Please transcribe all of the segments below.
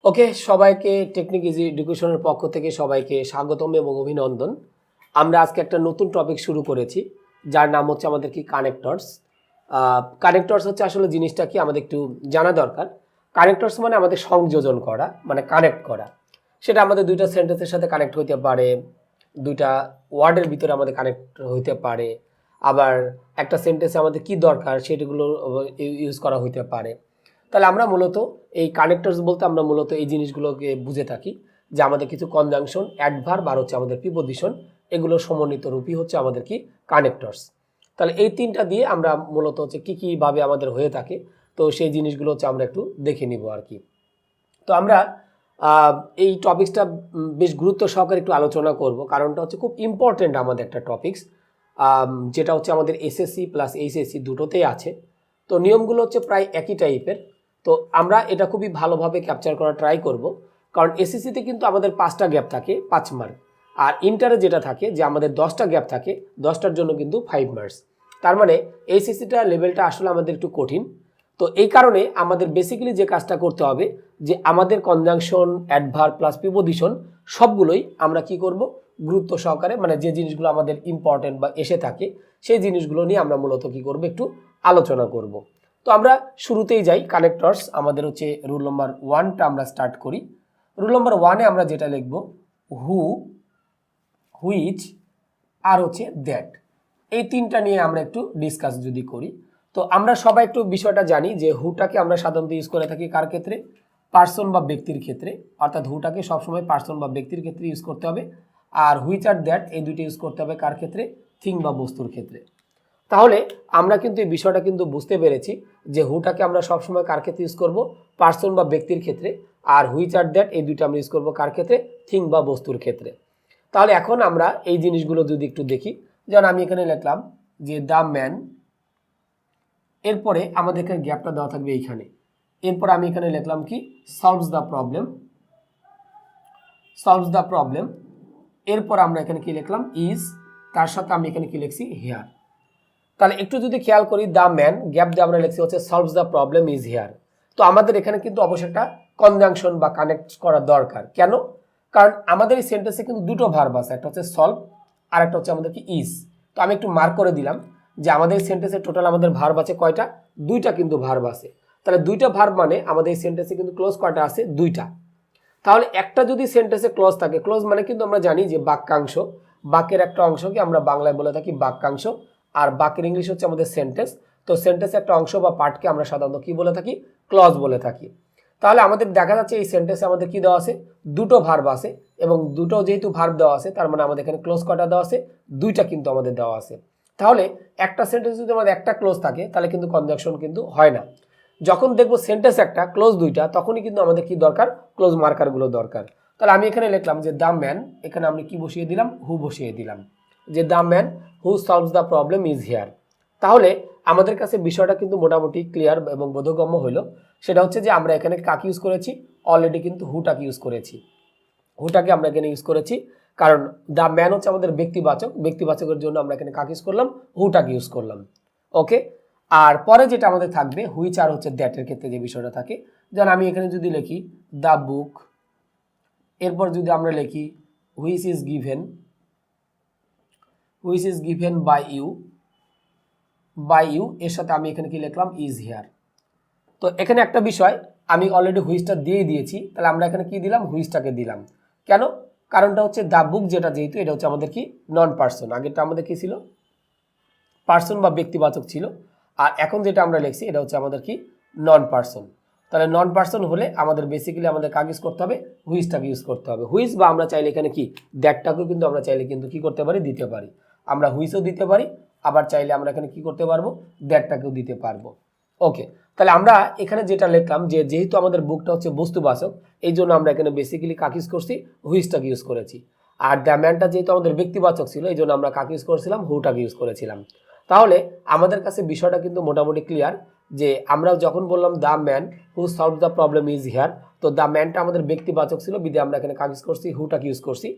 ওকে, সবাইকে technique easy এডুকেশনের পক্ষ থেকে সবাইকে স্বাগতম এবং অভিনন্দন। আমরা আজকে একটা নতুন টপিক শুরু করেছি, যার নাম হচ্ছে আমাদের কি কানেক্টরস। কানেক্টরস হচ্ছে আসলে জিনিসটা কি আমাদের একটু জানা দরকার। কানেক্টরস মানে আমাদের সংযোজন করা, মানে কানেক্ট করা। সেটা আমাদের দুইটা সেন্টেন্সের সাথে কানেক্ট হইতে পারে, দুইটা ওয়ার্ডের ভিতরে আমাদের কানেক্ট হইতে পারে, আবার একটা সেন্টেন্সে আমাদের কি দরকার সেটাগুলো ইউজ করা হইতে পারে। তাহলে আমরা মূলত এই কানেক্টরস বলতে আমরা মূলত এই জিনিসগুলোকে বুঝে থাকি যে আমাদের কিছু কনজাংশন, অ্যাডভার্ব আর হচ্ছে আমাদের প্রিপোজিশন, এগুলো সমন্বিত রূপই হচ্ছে আমাদের কি কানেক্টরস। তাহলে এই তিনটা দিয়ে আমরা মূলত হচ্ছে কী কীভাবে আমাদের হয়ে থাকে, তো সেই জিনিসগুলো হচ্ছে আমরা একটু দেখে নিব আর কি। তো আমরা এই টপিক্সটা বেশ গুরুত্ব সহকারে একটু আলোচনা করব, কারণটা হচ্ছে খুব ইম্পর্টেন্ট আমাদের একটা টপিক্স, যেটা হচ্ছে আমাদের এসএসসি প্লাস এইচএসসি দুটোতেই আছে। তো নিয়মগুলো হচ্ছে প্রায় একই টাইপের। তো আমরা এটা খুবই ভালোভাবে ক্যাপচার করা ট্রাই করব, কারণ এসএসসিতে কিন্তু আমাদের 5টা গ্যাপ থাকে 5 মার্ক, আর ইন্টারে যেটা থাকে যে আমাদের 10টা গ্যাপ থাকে, 10টার জন্য কিন্তু 5 মার্কস। তার মানে এইচএসসিটা লেভেলটা আসলে আমাদের একটু কঠিন। তো এই কারণে আমাদের বেসিক্যালি যে কাজটা করতে হবে যে আমাদের কনজাংশন, অ্যাডভার্ব প্লাস প্রিপোজিশন সবগুলোই আমরা কি করব, গুরুত্ব সহকারে, মানে যে জিনিসগুলো আমাদের ইম্পর্টেন্ট বা এসে থাকে সেই জিনিসগুলো নিয়ে আমরা মূলত কি করব, একটু আলোচনা করব। তো আমরা শুরুতেই যাই, কানেক্টরস আমাদের হচ্ছে রুল নম্বর 1টা আমরা স্টার্ট করি। রুল নম্বর 1-এ আমরা যেটা লিখব হু, হুইচ আর হচ্ছে দ্যাট, এই তিনটা নিয়ে আমরা একটু ডিসকাস যদি করি। তো আমরা সবাই একটু বিষয়টা জানি যে হুটাকে আমরা সাধারণত ইউজ করে থাকি কার ক্ষেত্রে, পার্সন বা ব্যক্তির ক্ষেত্রে, অর্থাৎ হুটাকে সবসময় পার্সন বা ব্যক্তির ক্ষেত্রে ইউজ করতে হবে। আর হুইচ আর দ্যাট এই দুইটা ইউজ করতে হবে কার ক্ষেত্রে, থিং বা বস্তুর ক্ষেত্রে। তাহলে আমরা কিন্তু এই বিষয়টা কিন্তু বুঝতে পেরেছি যে হুটাকে আমরা সবসময় কার ক্ষেত্রে ইউজ করব, পার্সন বা ব্যক্তির ক্ষেত্রে, আর হুইচ আর দ্যাট এই দুইটা আমরা ইউজ করবো কার ক্ষেত্রে, থিং বা বস্তুর ক্ষেত্রে। তাহলে এখন আমরা এই জিনিসগুলো যদি একটু দেখি, যেমন আমি এখানে লিখলাম যে দ্য ম্যান, এরপরে আমাদের এখানে গ্যাপটা দেওয়া থাকবে এইখানে, এরপর আমি এখানে লিখলাম কি solves the problem, solves the problem, এরপর আমরা এখানে কি লিখলাম ইজ, তার সাথে আমি এখানে কি লিখছি হিয়ার। তাহলে একটু যদি খেয়াল করি, দ্য ম্যান গ্যাপ দিয়ে আমরা লিখছি হচ্ছে solves the problem is here. তো আমাদের এখানে কিন্তু অবশ্যই একটা কনজাংশন বা কানেক্ট করা দরকার। কেন? কারণ আমাদের এই সেন্টেন্সে কিন্তু দুটো ভার্ব আছে, একটা হচ্ছে সলভ আর একটা হচ্ছে আমাদের কি ইজ। তো আমি একটু মার্ক করে দিলাম যে আমাদের সেন্টেন্সে টোটাল আমাদের ভার্ব আছে কয়টা, দুইটা কিন্তু ভার্ব আছে। তাহলে দুইটা ভার্ব মানে আমাদের এই সেন্টেন্সে কিন্তু ক্লোজ কয়টা আছে, দুইটা। তাহলে একটা যদি সেন্টেন্সে ক্লোজ থাকে, ক্লোজ মানে কিন্তু আমরা জানি যে বাক্যাংশ, বাক্যের একটা অংশকে আমরা বাংলায় বলে থাকি বাক্যাংশ, আর বাক্যের ইংলিশ হচ্ছে আমাদের সেন্টেন্স। তো সেন্টেন্সের একটা অংশ বা পার্টকে আমরা সাধারণত কি বলে থাকি, ক্লজ বলে থাকি। তাহলে আমাদের দেখা যাচ্ছে এই সেন্টেন্সে আমাদের কি দেওয়া আছে, দুটো ভার্ব আছে, এবং দুটো যেহেতু ভার্ব দেওয়া আছে তার মানে আমাদের এখানে ক্লোজ কয়টা দেওয়া আছে, দুইটা কিন্তু আমাদের দেওয়া আছে। তাহলে একটা সেন্টেন্স যদি আমাদের একটা ক্লোজ থাকে তাহলে কিন্তু কনজাংশন কিন্তু হয় না। যখন দেখবো সেন্টেন্স একটা ক্লোজ দুইটা, তখনই কিন্তু আমাদের কি দরকার, ক্লোজ মার্কারগুলো দরকার। তাহলে আমি এখানে লিখলাম যে দ্য ম্যান, এখানে আমি কি বসিয়ে দিলাম, হু বসিয়ে দিলাম, যে the man who solves the problem is here. তাহলে আমাদের কাছে বিষয়টা কিন্তু মোটামুটি ক্লিয়ার এবং বোধগম্য হইল। সেটা হচ্ছে যে আমরা এখানে কাকে ইউজ করেছি, অলরেডি কিন্তু হুটাকে ইউজ করেছি। হুটাকে আমরা এখানে ইউজ করেছি কারণ দ্য ম্যান হচ্ছে আমাদের ব্যক্তিবাচক, ব্যক্তিবাচকের জন্য আমরা এখানে কাকে ইউজ করলাম, হুটাকে ইউজ করলাম। ওকে, আর পরে যেটা আমাদের থাকবে হুইচ আর হচ্ছে দ্যাটের ক্ষেত্রে যে বিষয়টা থাকে, যেমন আমি এখানে যদি লিখি দ্য বুক, এরপর যদি আমরা লিখি which is given, which is given by you, by you এর সাথে আমি এখানে কি লিখলাম, ইজ হিয়ার। তো এখানে একটা বিষয়, আমি অলরেডি হুইচটা দিয়ে দিয়েছি, তাহলে আমরা এখানে কি দিলাম, হুইচটাকে দিলাম। কেন? কারণটা হচ্ছে দ্য বুক যেটা, যেহেতু এটা হচ্ছে আমাদের কি নন পার্সন, আগেরটা আমাদের কি ছিল, পার্সন বা ব্যক্তিবাচক ছিল, আর এখন যেটা আমরা লিখছি এটা হচ্ছে আমাদের কি নন পার্সন। তাহলে নন পার্সন হলে আমাদের বেসিক্যালি আমাদের কাকে ইউজ করতে হবে, হুইচটাকে ইউজ করতে হবে। হুইচ বা আমরা চাইলে এখানে কি দ্যাটটাকেও কিন্তু আমরা চাইলে কিন্তু কি করতে পারি, দিতে পারি। আমরা হুইচও দিতে পারি, আবার চাইলে আমরা এখানে কি করতে পারবো, দ্যাটটাকেও দিতে পারবো। ওকে, তাহলে আমরা এখানে যেটা লিখলাম যে যেহেতু আমাদের বুকটা হচ্ছে বস্তুবাচক, এই জন্য আমরা এখানে বেসিক্যালি কাকে ইউজ করছি, হুইচটাকে ইউজ করেছি। আর দ্য ম্যানটা যেহেতু আমাদের ব্যক্তিবাচক ছিল, এই জন্য আমরা কাকে ইউজ করেছিলাম, হুটাকে ইউজ করেছিলাম। তাহলে আমাদের কাছে বিষয়টা কিন্তু মোটামুটি ক্লিয়ার যে আমরা যখন বললাম the man who solve the problem is here, তো দ্য ম্যানটা আমাদের ব্যক্তিবাচক ছিল, বিধে আমরা এখানে কাকে ইউজ করছি, হুটাকে ইউজ করছি।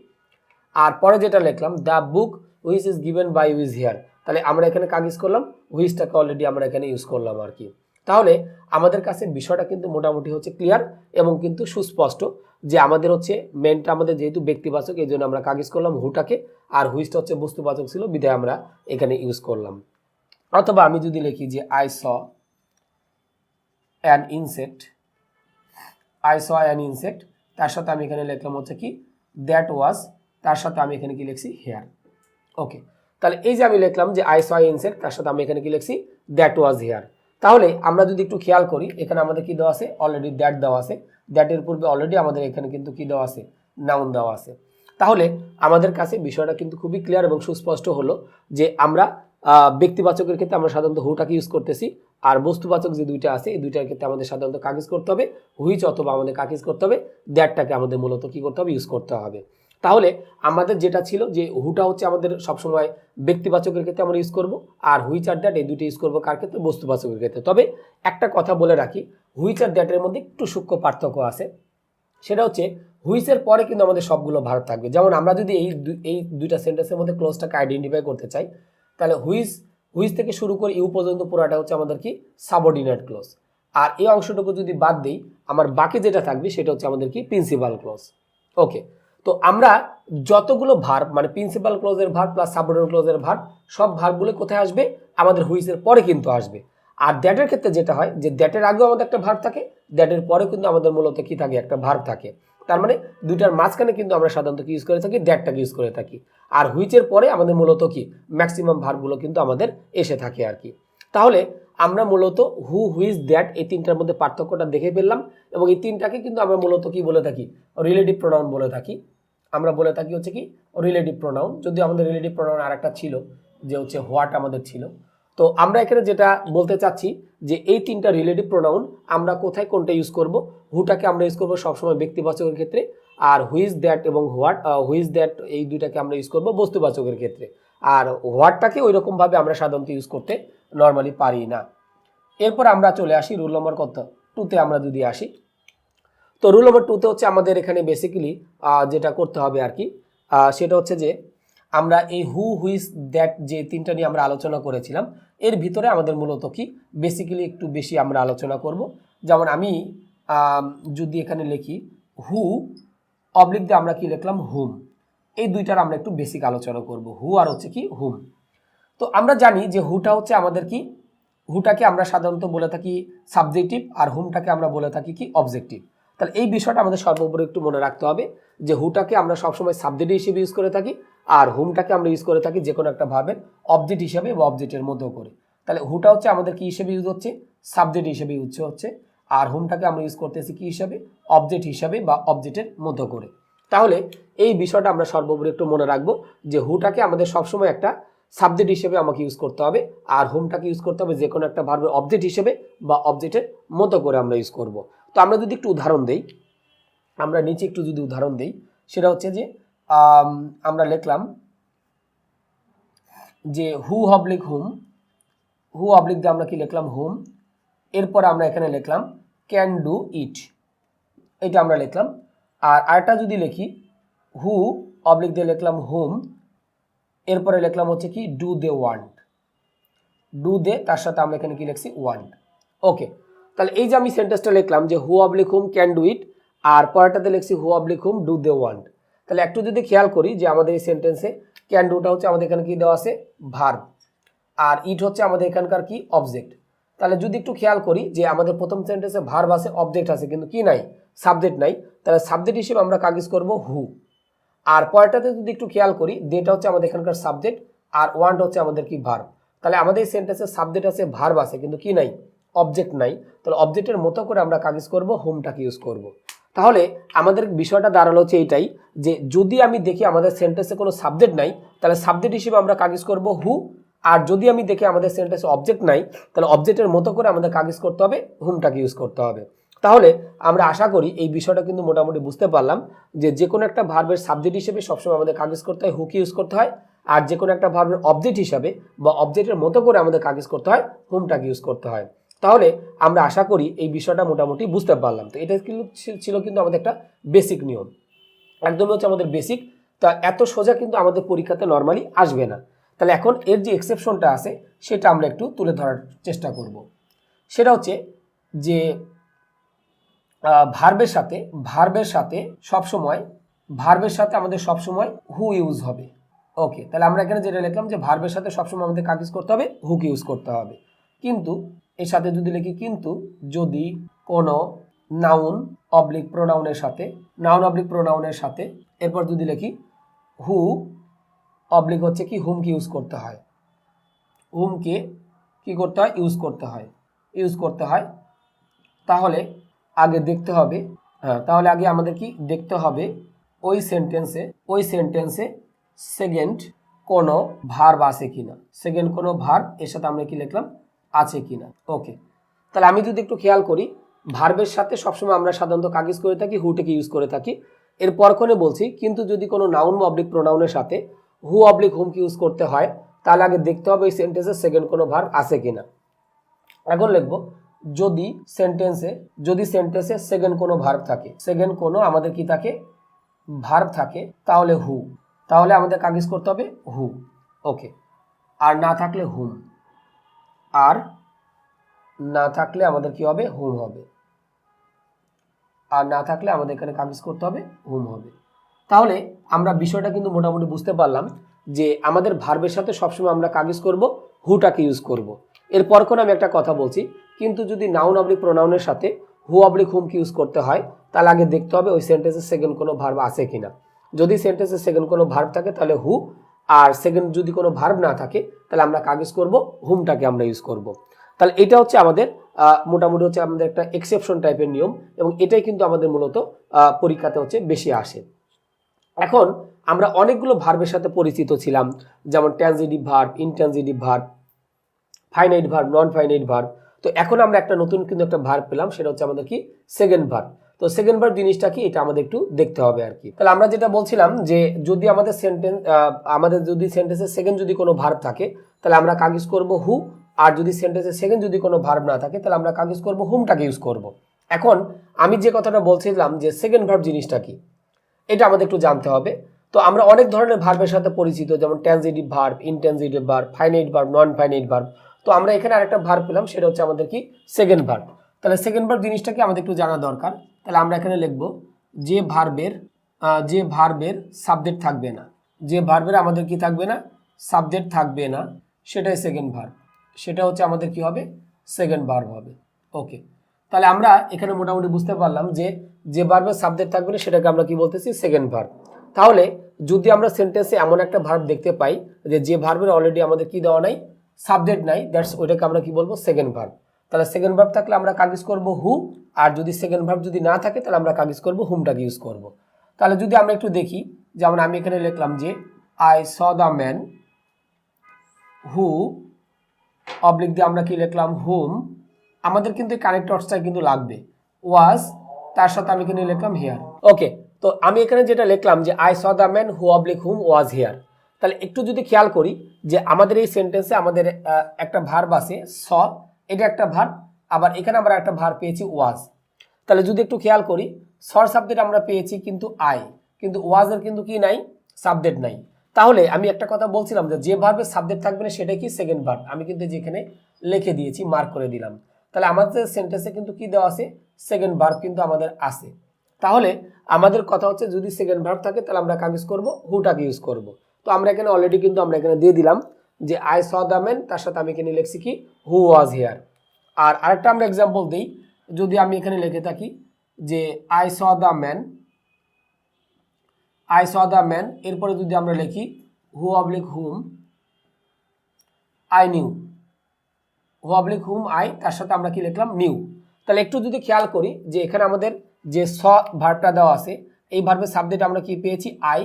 আর পরে যেটা লিখলাম the book which is given by you is here, তাহলে আমরা এখানে কাকে ইউজ করলাম, হুইচটাকে অলরেডি আমরা এখানে ইউজ করলাম আর কি। তাহলে আমাদের কাছে বিষয়টা কিন্তু মোটামুটি হচ্ছে ক্লিয়ার এবং কিন্তু সুস্পষ্ট যে আমাদের হচ্ছে মেনটা আমাদের যেহেতু ব্যক্তিবাচক এই জন্য আমরা কাগজ করলাম হুটাকে, আর হুইচটা হচ্ছে বস্তুবাচক ছিল বিধায় আমরা এখানে ইউজ করলাম। অথবা আমি যদি লিখি যে I saw an insect, I saw an insect, তার সাথে আমি এখানে লিখলাম হচ্ছে কি দ্যাট ওয়াজ, তার সাথে আমি এখানে কি লিখছি হেয়ার। ওকে, তাহলে এই যে আমি লিখলাম যে আই স ইনসেক্ট, তার সাথে আমি এখানে কি লিখছি দ্যাট ওয়াজ হেয়ার। তাহলে আমরা যদি একটু খেয়াল করি এখানে আমাদের কি দেওয়া আছে, অলরেডি দ্যাট দেওয়া আছে, দ্যাটের পূর্বে অলরেডি আমাদের এখানে কিন্তু কি দেওয়া আছে, নাউন দেওয়া আছে। তাহলে আমাদের কাছে বিষয়টা কিন্তু খুবই ক্লিয়ার এবং সুস্পষ্ট হলো যে আমরা ব্যক্তিবাচকের ক্ষেত্রে আমরা সাধারণত হুটাকে ইউজ করতেছি, আর বস্তুবাচক যে দুইটা আছে এই দুইটার ক্ষেত্রে আমাদের সাধারণত কাগজ করতে হবে হুইচ, অথবা আমাদের কাগজ করতে হবে দ্যাটটাকে আমাদের মূলত কি করতে হবে, ইউজ করতে হবে। তাহলে আমাদের যেটা ছিল যে হুটা হচ্ছে আমাদের সবসময় ব্যক্তিবাচকের ক্ষেত্রে আমরা ইউজ করব, আর হুইচ আর দ্যাট এই দুটো ইউজ করবো কার ক্ষেত্রে, বস্তুবাচকের ক্ষেত্রে। তবে একটা কথা বলে রাখি, হুইচ আর দ্যাটের মধ্যে একটু সূক্ষ্ম পার্থক্য আছে, সেটা হচ্ছে হুইচের পরে কিন্তু আমাদের সবগুলো ভার্ব থাকবে। যেমন আমরা যদি এই দুইটা সেন্টেন্সের মধ্যে ক্লোজটাকে আইডেন্টিফাই করতে চাই, তাহলে হুইচ থেকে শুরু করে ইউ পর্যন্ত পুরোটা হচ্ছে আমাদের কি সাবঅর্ডিনেট ক্লোজ, আর এই অংশটুকু যদি বাদ দিই আমার বাকি যেটা থাকবে সেটা হচ্ছে আমাদের কি প্রিন্সিপাল ক্লোজ। ওকে, তো আমরা যতগুলো ভার্ব মানে প্রিন্সিপাল ক্লোজের ভার্ব প্লাস সাবঅর্ডিনেট ক্লোজের ভার্ব সব ভার্বগুলো কোথায় আসবে, আমাদের হুইচের পরে কিন্তু আসবে। আর দ্যাটের ক্ষেত্রে যেটা হয় যে দ্যাটের আগেও আমাদের একটা ভার্ব থাকে, দ্যাটের পরে কিন্তু আমাদের মূলত কি থাকে, একটা ভার্ব থাকে। তার মানে দুইটার মাঝখানে কিন্তু আমরা সাধারণত কি ইউজ করে থাকি, দ্যাটটাকে ইউজ করে থাকি। আর হুইচের পরে আমাদের মূলত কি ম্যাক্সিমাম ভার্বগুলো কিন্তু আমাদের এসে থাকে আর কি। তাহলে আমরা মূলত হু, হুইচ, দ্যাট এই তিনটার মধ্যে পার্থক্যটা দেখে ফেললাম, এবং এই তিনটাকে কিন্তু আমরা মূলত কি বলে থাকি, রিলেটিভ প্রোনাউন বলে থাকি। আমরা বলে থাকি হচ্ছে কি রিলেটিভ প্রোনাউন, যদি আমাদের রিলেটিভ প্রোনাউন আর একটা ছিল যে হচ্ছে হোয়াট আমাদের ছিল। তো আমরা এখানে যেটা বলতে চাচ্ছি যে এই তিনটা রিলেটিভ প্রোনাউন আমরা কোথায় কোনটা ইউজ করব, হুটাকে আমরা ইউজ করব সবসময় ব্যক্তিবাচকের ক্ষেত্রে, আর হুইচ দ্যাট এবং হুইচ দ্যাট এই দুইটাকে আমরা ইউজ করব বস্তুবাচকের ক্ষেত্রে, আর হোয়াটটাকে ওই রকমভাবে আমরা সাধারণত ইউজ করতে নর্মালি পারি না। এরপর আমরা চলে আসি রুল নম্বর কত 2তে। আমরা যদি আসি তো রুল নম্বর 2তে হচ্ছে আমাদের এখানে বেসিক্যালি যেটা করতে হবে আর কি, সেটা হচ্ছে যে আমরা এই হু, হুইচ, দ্যাট যে তিনটা নিয়ে আমরা আলোচনা করেছিলাম এর ভিতরে আমাদের মূলত কি বেসিক্যালি একটু বেশি আমরা আলোচনা করব। যেমন আমি যদি এখানে লিখি হু অবলিক দিয়ে আমরা কি লিখলাম হুম, এই দুইটার আমরা একটু বেসিক আলোচনা করব, হু আর হচ্ছে কি হুম। তো আমরা জানি যে হুটা হচ্ছে আমাদের কি, হুটাকে আমরা সাধারণত বলে থাকি সাবজেক্টিভ, আর হুমটাকে আমরা বলে থাকি কি অবজেক্টিভ। তাহলে এই বিষয়টা আমাদের সর্বোপরি একটু মনে রাখতে হবে যে হুটাকে আমরা সবসময় সাবজেক্ট হিসেবে ইউজ করে থাকি, আর হুমটাকে আমরা ইউজ করে থাকি যে কোনো একটা ভাবের অবজেক্ট হিসেবে বা অবজেক্টের মতো করে। তাহলে হুটা হচ্ছে আমাদের কি হিসেবে ইউজ হচ্ছে, সাবজেক্ট হিসেবে ইউজ হচ্ছে, আর হুমটাকে আমরা ইউজ করতেছি কি হিসাবে, অবজেক্ট হিসাবে বা অবজেক্টের মতো করে। তাহলে এই বিষয়টা আমরা সর্বোপরি একটু মনে রাখবো যে হুটাকে আমাদের সবসময় একটা সাবজেক্ট হিসেবে আমাকে ইউজ করতে হবে, আর হোমটাকে ইউজ করতে হবে যে কোনো একটা ভার্বের অবজেক্ট হিসেবে বা অবজেক্টের মতো করে আমরা ইউজ করব। তো আমরা যদি একটু উদাহরণ দেই, আমরা নিচে একটু যদি উদাহরণ দেই, সেটা হচ্ছে যে আমরা লিখলাম যে who oblique hmm, who oblique দিয়ে আমরা কি লিখলাম হুম, এরপর আমরা এখানে লিখলাম ক্যান ডু ইট, এটা আমরা লিখলাম। আর আরেকটা যদি লিখি হু অবলিক দিয়ে লিখলাম হুম, এরপরে লিখলাম হচ্ছে কি do they want, do they তার সাথে আমরা এখানে কি লিখছি ওয়ান্ট। ওকে, তাহলে এই যে আমি সেন্টেন্সটা লিখলাম যে who oblique whom can do it, আর পরেরটাতে লিখছি who oblique whom do they want. তাহলে একটু যদি খেয়াল করি যে আমাদের এই সেন্টেন্সে ক্যান ডুটা হচ্ছে আমাদের এখানে কি দেওয়া আছে ভার্ব, আর ইট হচ্ছে আমাদের এখানকার কি অবজেক্ট। তাহলে যদি একটু খেয়াল করি যে আমাদের প্রথম সেন্টেন্সে ভার্ব আছে অবজেক্ট আছে কিন্তু কি নাই, সাবজেক্ট নাই, তাহলে সাবজেক্ট হিসেবে আমরা কাগজ করব হু। আর পরেরটাতে যদি একটু খেয়াল করি দেটা হচ্ছে আমাদের এখানকার সাবজেক্ট, আর ওয়ান্ট হচ্ছে আমাদের কি ভার্ব। তাহলে আমাদের এই সেন্টেন্সে সাবজেক্ট আছে ভার্ব আছে কিন্তু কি নাই, অবজেক্ট নাই। তাহলে অবজেক্টের মতো করে আমরা কাগজ করব, হোমটাকে ইউজ করব। তাহলে আমাদের বিষয়টা দাঁড়ালো হচ্ছে এইটাই যে যদি আমি দেখি আমাদের সেন্টেন্সে কোনো সাবজেক্ট নাই তাহলে সাবজেক্ট হিসেবে আমরা কাগজ করব হু, আর যদি আমি দেখি আমাদের সেন্টেন্সে অবজেক্ট নাই তাহলে অবজেক্টের মতো করে আমাদের কাগজ করতে হবে, হুমটাকে ইউজ করতে হবে। তাহলে আমরা আশা করি এই বিষয়টা কিন্তু মোটামুটি বুঝতে পারলাম যে কোনো একটা ভার্বের সাবজেক্ট হিসেবে সবসময় আমাদের কাগজ করতে হয় হুকে ইউজ করতে হয়, আর যে কোনো একটা ভার্বের অবজেক্ট হিসাবে বা অবজেক্টের মতো করে আমাদের কাগজ করতে হয়, হুমটাকে ইউজ করতে হয়। তাহলে আমরা আশা করি এই বিষয়টা মোটামুটি বুঝতে পারলাম। তো এটা কিন্তু ছিল কিন্তু আমাদের একটা বেসিক নিয়ম, একদমই হচ্ছে আমাদের বেসিক। তা এত সোজা কিন্তু আমাদের পরীক্ষাতে নর্মালি আসবে না। তাহলে এখন এর যে এক্সেপশনটা আছে সেটা আমরা একটু তুলে ধরার চেষ্টা করব। সেটা হচ্ছে যে ভার্বের সাথে আমাদের সবসময় হু ইউজ হবে। ওকে, তাহলে আমরা এখানে যেটা লিখলাম যে ভার্বের সাথে সবসময় আমাদের কাজ করতে হবে, হুক ইউজ করতে হবে। কিন্তু এর সাথে যদি লিখি কিন্তু যদি কোনো নাউন অবলিক প্রোনাউনের সাথে এরপর যদি লিখি হু অবলিক হচ্ছে কি হুমকে ইউজ করতে হয়, হুমকে কি করতে হয় ইউজ করতে হয় তাহলে আগে দেখতে হবে, তাহলে আগে আমাদের কি দেখতে হবে ওই সেন্টেন্সে সেকেন্ড কোনো ভার্ব আছে কিনা, এর সাথে আমরা কি লিখলাম আছে কিনা। ওকে, তাহলে আমি যদি একটু খেয়াল করি ভার্বের সাথে সবসময় আমরা সাধারণত কাগজ করে থাকি, হুটাকে ইউজ করে থাকি। এরপর কোনে বলছি কিন্তু যদি কোনো নাউন অবলিক প্রোনাউনের সাথে হু অবলিক হুমকে ইউজ করতে হয় তাহলে আগে দেখতে হবে ওই সেন্টেন্সে সেকেন্ড কোনো ভার্ব আছে কিনা। এখন লিখবো যদি সেন্টেন্সে সেকেন্ড কোনো ভার্ব থাকে, আমাদের কি থাকে ভার্ব থাকে, তাহলে আমাদের কাগজ করতে হবে হু। ওকে, আর না থাকলে হুম, আমাদের কি হবে হুম হবে, আর না থাকলে আমাদের এখানে কাগজ করতে হবে হুম হবে। তাহলে আমরা বিষয়টা কিন্তু মোটামুটি বুঝতে পারলাম যে আমাদের ভার্বের সাথে সবসময় আমরা কাগজ করব, হুটাকে ইউজ করব। এরপর কোন আমি একটা কথা বলছি কিন্তু যদি নাউন অবলিক প্রোনাউনের সাথে হু অবলিক হুমকে ইউজ করতে হয় তাহলে আগে দেখতে হবে ওই সেন্টেন্সে সেকেন্ড কোনো ভার্ব আছে কিনা। যদি সেন্টেন্সে সেকেন্ড কোনো ভার্ব থাকে তাহলে হু, আর সেকেন্ড যদি কোনো ভার্ব না থাকে তাহলে আমরা কাগজ করব হুমটাকে আমরা ইউজ করব। তাহলে এটা হচ্ছে আমাদের মোটামুটি হচ্ছে আমাদের একটা এক্সেপশন টাইপের নিয়ম, এবং এটাই কিন্তু আমাদের মূলত পরীক্ষাতে হচ্ছে বেশি আসে। এখন আমরা অনেকগুলো ভার্বের সাথে পরিচিত ছিলাম, যেমন transitive verb, intransitive verb, finite verb, non finite verb. তো এখন আমরা একটা নতুন কিন্তু একটা ভার্ব পেলাম, সেটা হচ্ছে আমাদের কি সেকেন্ড ভার্ব। তো সেকেন্ড ভার্ব জিনিসটা কি এটা আমাদের একটু দেখতে হবে আর কি। তাহলে আমরা যেটা বলছিলাম যে যদি আমাদের সেন্টেন্সে সেকেন্ড যদি কোনো ভার্ব থাকে তাহলে আমরা কাগজ করব হু, আর যদি সেন্টেন্সে সেকেন্ড যদি কোনো ভার্ব না থাকে তাহলে আমরা কাগজ করব হুমটাকে ইউজ করব। এখন আমি যে কথাটা বলছিলাম যে সেকেন্ড ভার্ব জিনিসটা কি এটা আমাদের একটু জানতে হবে। তো আমরা অনেক ধরনের ভার্বের সাথে পরিচিত, যেমন transitive verb, intransitive verb, finite verb, non finite verb. তো আমরা এখানে আরেকটা ভার্ব পেলাম, সেটা হচ্ছে আমাদের কি সেকেন্ড ভার্ব। তাহলে সেকেন্ড ভার্ব জিনিসটা কি আমাদের একটু জানা দরকার। তাহলে আমরা এখানে লিখব যে ভার্বের সাবজেক্ট থাকবে না, আমাদের কি থাকবে না সাবজেক্ট থাকবে না, সেটাই সেকেন্ড ভার্ব, সেটা হচ্ছে আমাদের কি হবে সেকেন্ড ভার্ব হবে। ওকে, তাহলে আমরা এখানে মোটামুটি বুঝতে পারলাম যে ভার্বের সাবজেক্ট থাকবে না সেটাকে আমরা কি বলতেছি সেকেন্ড ভার্ব। তাহলে যদি আমরা সেন্টেন্সে এমন একটা ভার্ব দেখতে পাই যে ভার্বের অলরেডি আমাদের কি দেওয়া নাই সাবজেক্ট নাই, দ্যাটস ওইটাকে আমরা কি বলবো সেকেন্ড ভার্ব। তাহলে সেকেন্ড ভার্ব থাকলে আমরা কাগজ করব হু, আর যদি সেকেন্ড ভার্ব যদি না থাকে তাহলে আমরা কাগজ করব হুমটাকে ইউজ করব। তাহলে যদি আমরা একটু দেখি, যেমন আমি এখানে লিখলাম যে I saw the man who oblique দিয়ে আমরা কি লিখলাম হুম, আমাদের কিন্তু কানেক্টরসটা কিন্তু লাগবে ওয়াজ, তার সাথে আমি এখানে লিখলাম হিয়ার। ওকে, তো আমি এখানে যেটা লিখলাম যে I saw the man who oblique hmm was here. তাহলে একটু যদি খেয়াল করি যে আমাদের এই সেন্টেন্সে আমাদের একটা ভার্ব আছে স, এটা একটা ভার্ব, আবার এখানে আমরা একটা ভার্ব পেয়েছি ওয়াজ। তাহলে যদি একটু খেয়াল করি সর সাবজেক্ট আমরা পেয়েছি কিন্তু আই, কিন্তু ওয়াজের কিন্তু কি নাই সাবজেক্ট নাই। তাহলে আমি একটা কথা বলছিলাম যে ভার্বের সাবজেক্ট থাকবে না সেটা কি সেকেন্ড ভার্ব, আমি কিন্তু যেখানে লিখে দিয়েছি মার্ক করে দিলাম। তাহলে আমাদের সেন্টেন্সে কিন্তু কি দেওয়া আছে সেকেন্ড ভার্ব কিন্তু আমাদের আছে। তাহলে আমাদের কথা হচ্ছে যদি সেকেন্ড ভার্ব থাকে তাহলে আমরা কাগজ করব হুটাকে ইউজ করব। তো আমরা এখানে অলরেডি কিন্তু আমরা এখানে দিয়ে দিলাম যে আই স দ্য ম্যান, তার সাথে আমি এখানে লিখছি কি হু ওয়াজ হিয়ার। আর আরেকটা আমরা এক্সাম্পল দিই, যদি আমি এখানে লিখে থাকি যে আই স দ্য ম্যান, এরপরে যদি আমরা লিখি হু অবলিক হুম আই নিউ, তার সাথে আমরা কি লিখলাম নিউ। তাহলে একটু যদি খেয়াল করি যে এখানে আমাদের যে স ভার্বটা দেওয়া আছে এই ভার্বের সাবজেক্ট আমরা কি পেয়েছি আই,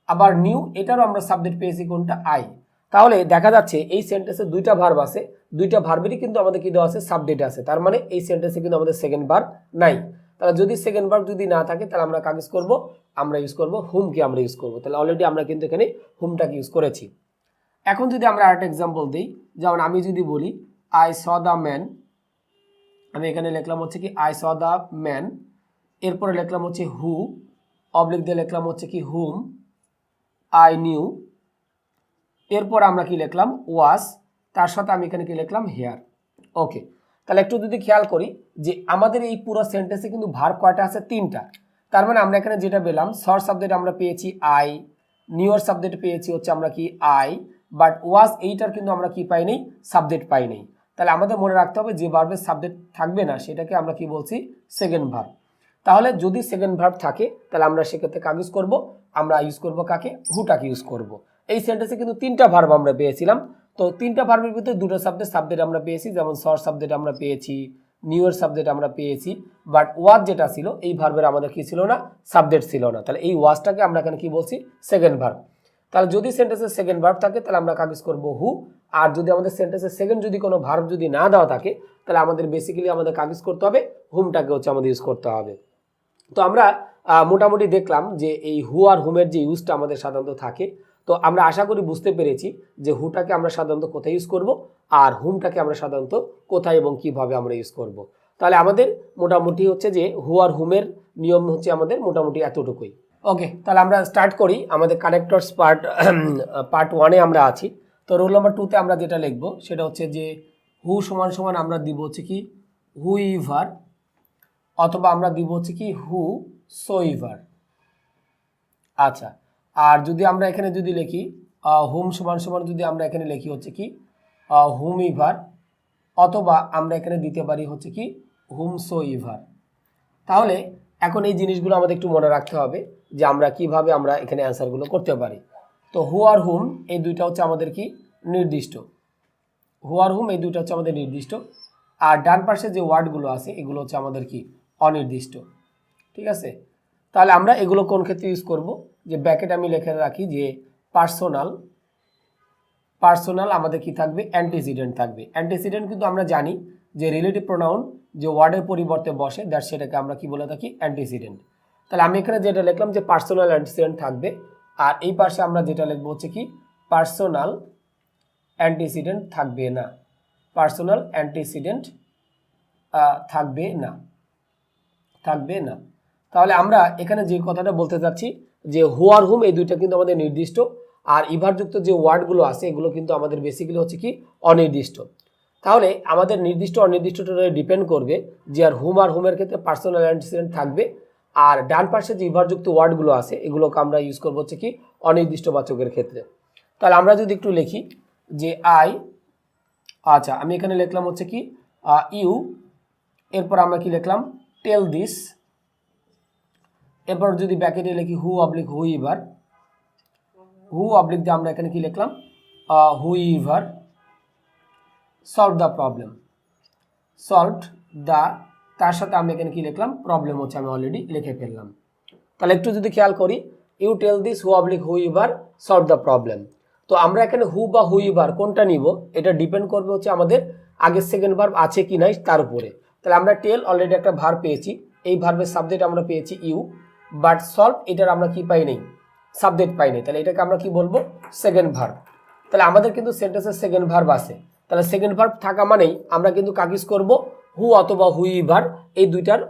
আবার নিউ এটারও আমরা সাবজেক্ট পেয়েছি কোনটা আই। তাহলে দেখা যাচ্ছে এই সেন্টেন্সে দুইটা ভার্ব আছে, দুইটা ভার্বেরই কিন্তু আমাদের কি দেওয়া আছে সাবজেক্ট আছে, তার মানে এই সেন্টেন্সে কিন্তু আমাদের সেকেন্ড ভার্ব নাই। তাহলে যদি সেকেন্ড ভার্ব যদি না থাকে তাহলে আমরা কাগজ করব, আমরা ইউজ করব হুমকে আমরা ইউজ করব। তাহলে অলরেডি আমরা কিন্তু এখানে হুমটাকে ইউজ করেছি। এখন যদি আমরা আরেকটা এক্সাম্পল দিই, যেমন আমি যদি বলি আই স দ্য ম্যান, আমি এখানে লিখলাম হচ্ছে কি আই স দ্য ম্যান, এরপরে লিখলাম হচ্ছে হু অবলিক দিয়ে লিখলাম হচ্ছে কি হুম আই নিউ, এরপর আমরা কি লিখলাম ওয়াজ, তার সাথে আমি এখানে কি লিখলাম হেয়ার। ওকে, তাহলে একটু যদি খেয়াল করি যে আমাদের এই পুরো সেন্টেন্সে কিন্তু ভার্ব কয়টা আছে? 3টা। তার মানে আমরা এখানে যেটা পেলাম, শর্ট সাবজেক্ট আমরা পেয়েছি আই, নিউর সাবজেক্ট পেয়েছি হচ্ছে আমরা কি আই, বাট ওয়াজ এইটার কিন্তু আমরা কি পাই নাই? সাবজেক্ট পাই নাই। তাহলে আমাদের মনে রাখতে হবে যে ভার্বের সাবজেক্ট থাকবে না সেটাকে আমরা কি বলছি? Second verb. তাহলে যদি সেকেন্ড ভার্ব থাকে তাহলে আমরা সেক্ষেত্রে কাকে ইউজ করব? আমরা ইউজ করব কাকে? হুটাকে ইউজ করব। এই সেন্টেন্সে কিন্তু 3টা ভার্ব আমরা পেয়েছিলাম। তো 3টা ভার্বের ভিতরে 2টো সাবজেক্ট আমরা পেয়েছি, যেমন শর্ট সাবজেক্ট আমরা পেয়েছি, নিউর সাবজেক্ট আমরা পেয়েছি, বাট ওয়াজ যেটা ছিল এই ভার্বের আমাদের কি ছিল না? সাবজেক্ট ছিল না। তাহলে এই ওয়াজটাকে আমরা এখানে কি বলছি? Second verb. তাহলে যদি সেন্টেন্সে সেকেন্ড ভার্ব থাকে তাহলে আমরা কাকে ইউজ করব? হু। আর যদি আমাদের সেন্টেন্সে সেকেন্ড যদি কোনো ভার্ব যদি না দেওয়া থাকে তাহলে আমাদের বেসিক্যালি আমাদের কাকে ইউজ করতে হবে? হুমটাকে হচ্ছে আমাদের ইউজ করতে হবে। তো আমরা মোটামুটি দেখলাম যে এই হু আর হুমের যে ইউজটা আমাদের সাধারণত থাকে। তো আমরা আশা করি বুঝতে পেরেছি যে হুটাকে আমরা সাধারণত কোথায় ইউজ করব আর হুমটাকে আমরা সাধারণত কোথায় এবং কিভাবে আমরা ইউজ করব। তাহলে আমাদের মোটামুটি হচ্ছে যে হু আর হুমের নিয়ম হচ্ছে আমাদের মোটামুটি এতটুকুই। ওকে, তাহলে আমরা স্টার্ট করি। আমাদের কানেক্টরস পার্ট 1-এ আমরা আছি। তো রোল নাম্বার 2-তে আমরা যেটা লিখবো সেটা হচ্ছে যে হু সমান সমান আমরা দিব হচ্ছে কি হুইভার, অথবা আমরা দিব হচ্ছে কি হু সোইভার। আচ্ছা, আর যদি আমরা এখানে যদি লিখি হুম সমান সমান যদি আমরা এখানে লিখি হচ্ছে কি হুমিভার, অথবা আমরা এখানে দিতে পারি হচ্ছে কি হুম সোইভার। তাহলে এখন এই জিনিসগুলো আমাদের একটু মনে রাখতে হবে যে আমরা কিভাবে আমরা এখানে অ্যান্সারগুলো করতে পারি। তো হু আর হুম এই দুইটা হচ্ছে আমাদের কি নির্দিষ্ট, হু আর হুম এই দুইটা হচ্ছে আমাদের নির্দিষ্ট, আর ডান পাশে যে ওয়ার্ডগুলো আছে এগুলো হচ্ছে আমাদের কি অনির্দিষ্ট। ঠিক আছে, তাহলে আমরা এগুলো কোন ক্ষেত্রে ইউজ করব? যে ব্র্যাকেট আমি লিখে রাখি যে পার্সোনাল আমাদের কি থাকবে? অ্যান্টিসিডেন্ট থাকবে। অ্যান্টিসিডেন্ট কিন্তু আমরা জানি যে রিলেটিভ প্রোনাউন যে ওয়ার্ডের পরিবর্তে বসে দ্যাট সেটাকে আমরা কি বলে থাকি? অ্যান্টিসিডেন্ট। তাহলে আমি এখানে যেটা লিখলাম যে পার্সোনাল অ্যান্টিসিডেন্ট থাকবে, আর এই পাশে আমরা যেটা লিখবো হচ্ছে কি পার্সোনাল অ্যান্টিসিডেন্ট থাকবে না, পার্সোনাল অ্যান্টিসিডেন্ট থাকবে না, থাকবে না। তাহলে আমরা এখানে যে কথাটা বলতে চাচ্ছি যে হু আর হুম এই দুইটা কিন্তু আমাদের নির্দিষ্ট, আর ইভারযুক্ত যে ওয়ার্ডগুলো আছে এগুলো কিন্তু আমাদের বেসিক্যালি হচ্ছে কি অনির্দিষ্ট। তাহলে আমাদের নির্দিষ্ট অনির্দিষ্টটা ডিপেন্ড করবে যে আর হুমের ক্ষেত্রে পার্সোনাল অ্যান্টিসিডেন্ট থাকবে, আর ডান পাশে যে ইভারযুক্ত ওয়ার্ডগুলো আছে এগুলোকে আমরা ইউজ করবো হচ্ছে কি অনির্দিষ্ট বাচকের ক্ষেত্রে। তাহলে আমরা যদি একটু লিখি যে আচ্ছা আমি এখানে লিখলাম হচ্ছে কি ইউ, এরপর আমরা কি লিখলাম টেল দিস, এরপর যদি ব্র্যাকেটে লিখি হু অবলিক হুইভার, হু অবলিক দিয়ে আমরা এখানে কি লিখলাম whoever solve the problem, solved the, তার সাথে আমি এখানে কি লিখলাম প্রবলেম হচ্ছে আমি অলরেডি লিখে ফেললাম। তাহলে একটু যদি খেয়াল করি you tell this who oblique whoever solve the problem. তো আমরা এখানে হু বা হুইভার কোনটা নিব এটা ডিপেন্ড করবে হচ্ছে আমাদের আগের সেকেন্ড ভার্ব আছে কি নাই তার উপরে। তাহলে আমরা টেল অলরেডি একটা ভার্ব পেয়েছি, এই ভার্বের সাবজেক্ট আমরা পেয়েছি ইউ, বাট সলভ এটার আমরা কি পাই নাই? সাবজেক্ট পাই নাই। তাহলে এটাকে আমরা কি বলবো? Second verb. তাহলে আমাদের কিন্তু সেন্টেন্সের সেকেন্ড ভার্ব আছে, তাহলে সেকেন্ড ভার্ব থাকা মানেই আমরা কিন্তু কাকে ইউজ করবো? হু অথবা হুইভার, এই দুইটার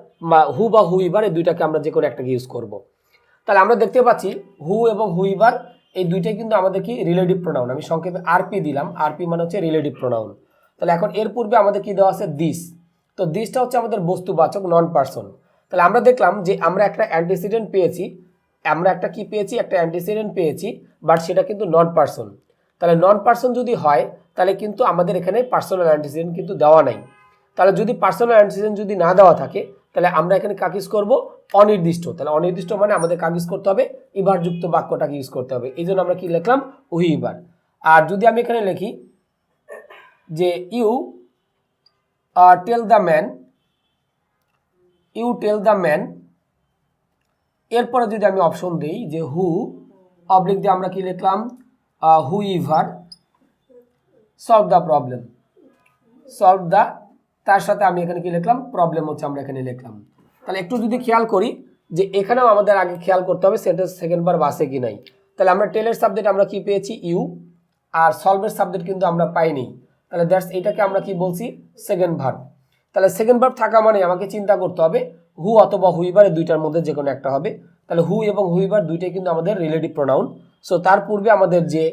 হু বা হুইভার এই দুইটাকে আমরা যে কোনো একটাকে ইউজ করব। তাহলে আমরা দেখতে পাচ্ছি হু এবং হুইভার এই দুইটাই কিন্তু আমাদের কি রিলেটিভ প্রোনাউন। আমি সংক্ষেপে আরপি দিলাম, আরপি মানে হচ্ছে রিলেটিভ প্রোনাউন। তাহলে এখন এর পূর্বে আমাদের কি দেওয়া আছে? দিস। তো দিসটা হচ্ছে আমাদের বস্তুবাচক নন পার্সন। তাহলে আমরা দেখলাম যে আমরা একটা অ্যান্টিসিডেন্ট পেয়েছি, আমরা একটা কি পেয়েছি? একটা অ্যান্টিসিডেন্ট পেয়েছি, বাট সেটা কিন্তু নন পার্সন। তাহলে নন পার্সন যদি হয় তাহলে কিন্তু আমাদের এখানে পার্সোনাল অ্যান্টিসিডেন্ট কিন্তু দেওয়া নাই। তাহলে যদি পার্সোনাল অ্যান্টিসিডেন্ট যদি না দেওয়া থাকে তাহলে আমরা এখানে কাকে ইউজ করবো? অনির্দিষ্ট। তাহলে অনির্দিষ্ট মানে আমাদের কাকে ইউজ করতে হবে? ইভারযুক্ত বাক্যটাকে ইউজ করতে হবে। এই জন্য আমরা কি লিখলাম? হুইভার। আর যদি আমি এখানে লিখি যে you tell the man, you tell the man, এরপরে যদি আমি অপশন দিই যে হু অবলিক দিয়ে আমরা কি লিখলাম whoever solve the problem, solve the, তার সাথে আমি এখানে কি লিখলাম প্রবলেম হচ্ছে আমরা এখানে লিখলাম। তাহলে একটু যদি খেয়াল করি যে এখানেও আমাদের আগে খেয়াল করতে হবে সেন্টেন্স সেকেন্ড ভার্ব আছে কি নাই। তাহলে আমরা টেলের সাবজেক্ট আমরা কি পেয়েছি? ইউ, আর সলভের সাবজেক্ট কিন্তু আমরা পাইনি। তাহলে দ্যাটস এটাকে আমরা কি বলছি? Second verb. তাহলে সেকেন্ড ভার্ব থাকা মানে আমাকে চিন্তা করতে হবে হু অথবা হুইভার এই দুইটার মধ্যে যে কোনো একটা হবে। তাহলে হু এবং হুইভার দুইটাই কিন্তু আমাদের রিলেটিভ প্রোনাউন। সো তার পূর্বে আমাদের যে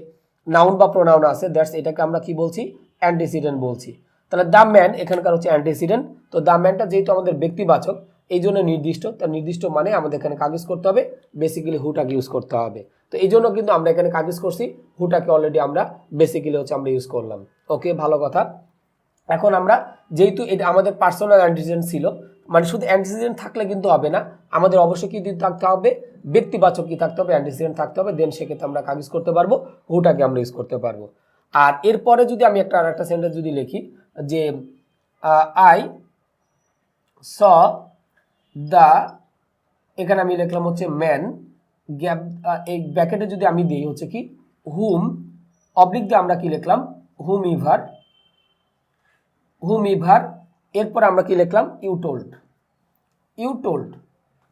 নাউন বা প্রোনাউন আছে দ্যাটস এটাকে আমরা কি বলছি? অ্যান্টিসিডেন্ট বলছি। তাহলে দ্য ম্যান এখানকার হচ্ছে অ্যান্টিসিডেন্ট। তো দ্য ম্যানটা যেহেতু আমাদের ব্যক্তিবাচক এই জন্য নির্দিষ্ট, তার নির্দিষ্ট মানে আমাদের এখানে কাজ ইউজ করতে হবে, বেসিক্যালি হুটাকে ইউজ করতে হবে। তো এই জন্য কিন্তু আমরা এখানে কাজ ইউজ করছি, হুটাকে অলরেডি আমরা বেসিক্যালি হচ্ছে আমরা ইউজ করলাম। ওকে, ভালো কথা। এখন আমরা যেহেতু এটা আমাদের পার্সোনাল অ্যান্টিসিডেন্ট ছিল, মানে শুধু অ্যান্টিসিডেন্ট থাকলে কিন্তু হবে না, আমাদের অবশ্যই কি থাকতে হবে, ব্যক্তিবাচক কি থাকতে হবে, অ্যান্টিসিডেন্ট থাকতে হবে, দেন সেক্ষেত্রে আমরা কাজ ইউজ করতে পারবো, হুটাকে আমরা ইউজ করতে পারবো। আর এরপরে যদি আমি আরেকটা সেন্টেন্স যদি লিখি যে আই স দ্য, এখানে আমি লিখলাম হচ্ছে ম্যান, গ্যাপ এই ব্র্যাকেটে যদি আমি দিই হচ্ছে কি হুম, অবলিক দিয়ে আমরা কি লিখলাম হুম ইভার, এরপর আমরা কি লিখলাম ইউ টোল্ড।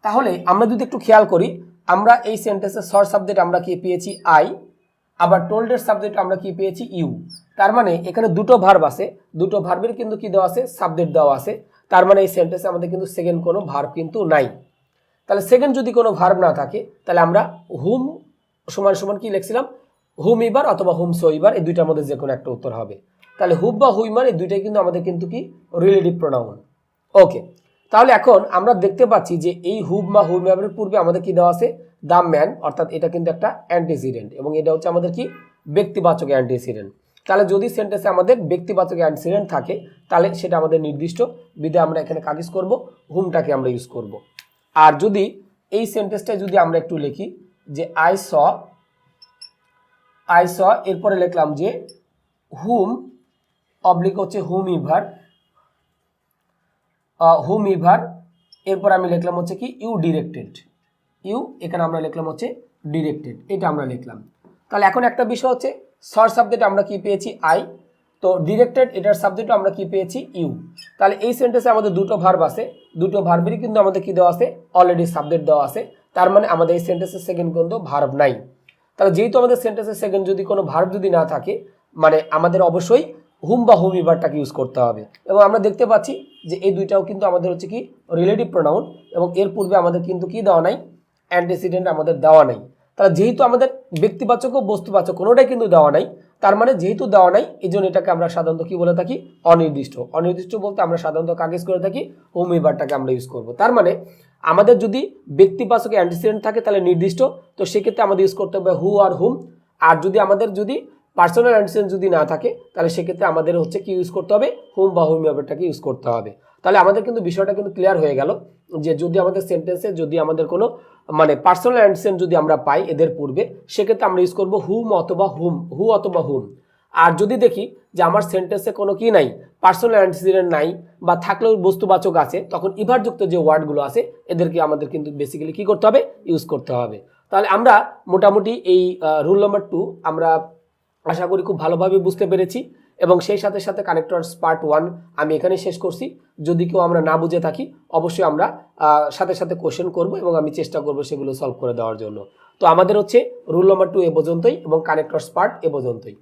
তাহলে আমরা যদি একটু খেয়াল করি, আমরা এই সেন্টেন্সের শর্ট সাবজেক্ট আমরা কি পেয়েছি আই, আবার টোল্ডের সাবজেক্ট আমরা কি পেয়েছি ইউ। তার মানে এখানে দুটো ভার্ব আছে, দুটো ভার্বের কিন্তু কি দেওয়া আছে, সাবজেক্ট দেওয়া আছে। তার মানে এই সেন্টেন্সে আমাদের কিন্তু সেকেন্ড কোনো ভার্ব কিন্তু নাই। তাহলে সেকেন্ড যদি কোনো ভার্ব না থাকে তাহলে আমরা হুম সমান সমান কি লিখছিলাম, হুম ইভার অথবা হুম সো ইভার, এই দুইটার মধ্যে যে কোনো একটা উত্তর হবে। তাহলে হুব বা হুইমার এই দুইটাই কিন্তু আমাদের কিন্তু কি রিলেটিভ প্রোনাউন। ওকে, তাহলে এখন আমরা দেখতে পাচ্ছি যে এই হুব বা হুইমারের পূর্বে আমাদের কি দেওয়া আছে, দ্য ম্যান, অর্থাৎ এটা কিন্তু একটা অ্যান্টিসিডেন্ট এবং এটা হচ্ছে আমাদের কি ব্যক্তিবাচক অ্যান্টিসিডেন্ট। তাহলে যদি সেন্টেন্সে আমাদের ব্যক্তিবাচক অ্যান্টিসিডেন্ট থাকে তাহলে সেটা আমাদের নির্দিষ্ট বিধে আমরা এখানে কাজ ইউজ করবো, হুমটাকে আমরা ইউজ করব। আর যদি এই সেন্টেন্সটা যদি আমরা একটু লিখি যে আই স, এরপরে লিখলাম যে হুম অবলিক হচ্ছে হুম ইভার, এরপর আমি লিখলাম হচ্ছে কি ইউ ডিরেক্টেড, এখানে আমরা লিখলাম হচ্ছে ডিরেক্টেড, এটা আমরা লিখলাম। তাহলে এখন একটা বিষয় হচ্ছে শর্ট সাবজেক্ট আমরা কি পেয়েছি আই, তো ডিরেক্টেড এটার সাবজেক্ট আমরা কি পেয়েছি ইউ। তাহলে এই সেন্টেন্সে আমাদের দুটো ভার্ব আছে, দুটো ভার্বেরই কিন্তু আমাদের কি দেওয়া আছে, অলরেডি সাবজেক্ট দেওয়া আছে। তার মানে আমাদের এই সেন্টেন্সের সেকেন্ড কিন্তু ভার্ব নাই। তাহলে যেহেতু আমাদের সেন্টেন্সের সেকেন্ড যদি কোনো ভার্ব যদি না থাকে, মানে আমাদের অবশ্যই হুম বা হুম ইভারটাকে ইউজ করতে হবে। এবং আমরা দেখতে পাচ্ছি যে এই দুইটাও কিন্তু আমাদের হচ্ছে কি রিলেটিভ প্রোনাউন, এবং এর পূর্বে আমাদের কিন্তু কি দেওয়া নাই, অ্যান্টিসিডেন্ট আমাদের দেওয়া নাই। তাহলে যেহেতু আমাদের ব্যক্তিবাচক ও বস্তুবাচক কোনোটাই কিন্তু দেওয়া নাই, তার মানে যেহেতু দেওয়া নাই এই জন্য এটাকে আমরা সাধারণত কি বলে থাকি, অনির্দিষ্ট বলতে আমরা সাধারণত কাগজ করে থাকি হুম ইভারটাকে আমরা ইউজ করব। তার মানে আমাদের যদি ব্যক্তিবাচক অ্যান্টিসিডেন্ট থাকে তাহলে নির্দিষ্ট, তো সেক্ষেত্রে আমাদের ইউজ করতে হবে হু আর হুম। আর যদি আমাদের যদি পার্সোনাল অ্যান্টিসিডেন্ট যদি না থাকে তাহলে সেক্ষেত্রে আমাদের হচ্ছে কি ইউজ করতে হবে, হুম বা হুম ইভারটাকে ইউজ করতে হবে। তাহলে আমাদের কিন্তু বিষয়টা কিন্তু ক্লিয়ার হয়ে গেল যে যদি আমাদের সেন্টেন্সে যদি আমাদের কোনো মানে পার্সোনাল অ্যান্টিসিডেন্ট যদি আমরা পাই এদের পূর্বে, সেক্ষেত্রে আমরা ইউজ করবো হু অথবা হুম। আর যদি দেখি যে আমার সেন্টেন্সে কোনো কি নাই, পার্সোনাল অ্যান্টিসিডেন্ট নাই বা থাকলেও বস্তুবাচক আছে, তখন ইভারযুক্ত যে ওয়ার্ডগুলো আছে এদেরকে আমাদের কিন্তু বেসিক্যালি কি করতে হবে, ইউজ করতে হবে। তাহলে আমরা মোটামুটি এই রুল নাম্বার 2 আমরা আশা করি খুব ভালোভাবে বুঝতে পেরেছি, এবং সেই সাথে সাথে কানেক্টরস পার্ট 1 আমি এখানে শেষ করছি। যদি কেউ আমরা না বুঝে থাকি অবশ্যই আমরা সাথে সাথে কোশ্চেন করব এবং আমি চেষ্টা করব সেগুলো সলভ করে দেওয়ার জন্য। তো আমাদের হচ্ছে রুল নাম্বার 2 এ পর্যন্তই এবং কানেক্টরস পার্ট এ পর্যন্তই।